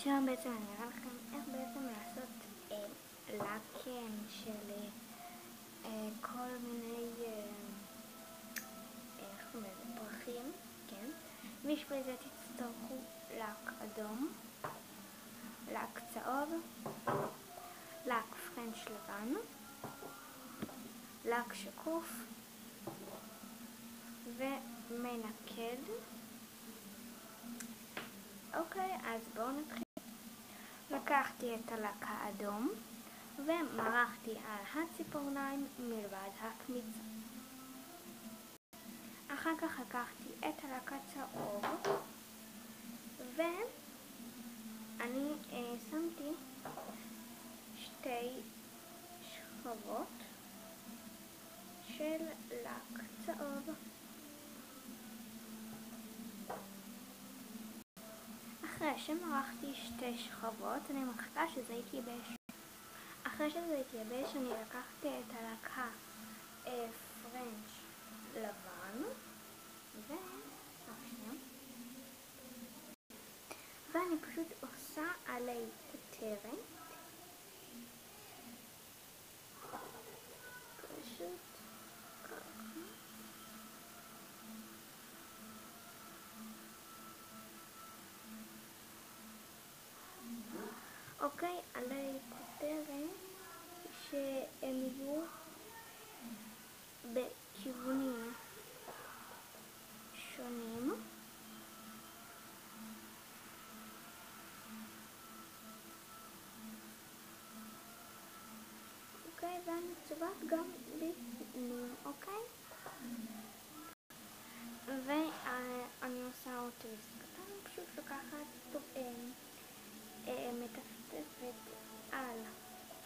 שם בעצם אני אראה לכם איך בעצם לעשות לקן של כל מיני פרחים, כן? בשביל זה תצטרכו לק אדום, לק צהוב, לק פרנץ' לבן, לק שקוף ומנקד. אוקיי, אז בואו נתחיל. לקחתי את הלק האדום ומרחתי על הציפורניים מלבד הקמיצה. אחר כך לקחתי את הלק הצהוב ואני שמתי שתי שכבות של לק צהוב. אחרי שמרחתי שתי שכבות אני מחכה שזה יתייבש. אחרי שזה יתייבש אני לקחתי את הלק הפרנץ' לבן ואני פשוט עושה עלי כותרת, פשוט ככה. אוקיי, עלי כותרת שהם יהיו בכיוונים שונים. אוקיי, ואני צובעת גם בפנים, אוקיי? ואני עושה אותו קטן, פשוט לקחת מטפטפת על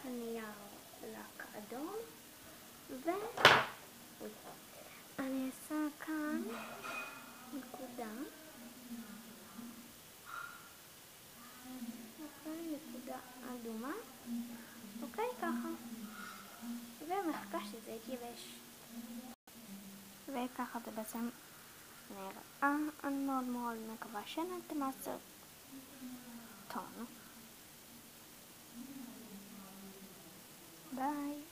הנייר לק אדום ואני אעשה כאן נקודה, אוקיי, נקודה אדומה, אוקיי, ככה, ומחכה שזה יתייבש. וככה זה בעצם נראה. אני מאוד מאוד מקווה שנהנתם מהסרטון. ביי.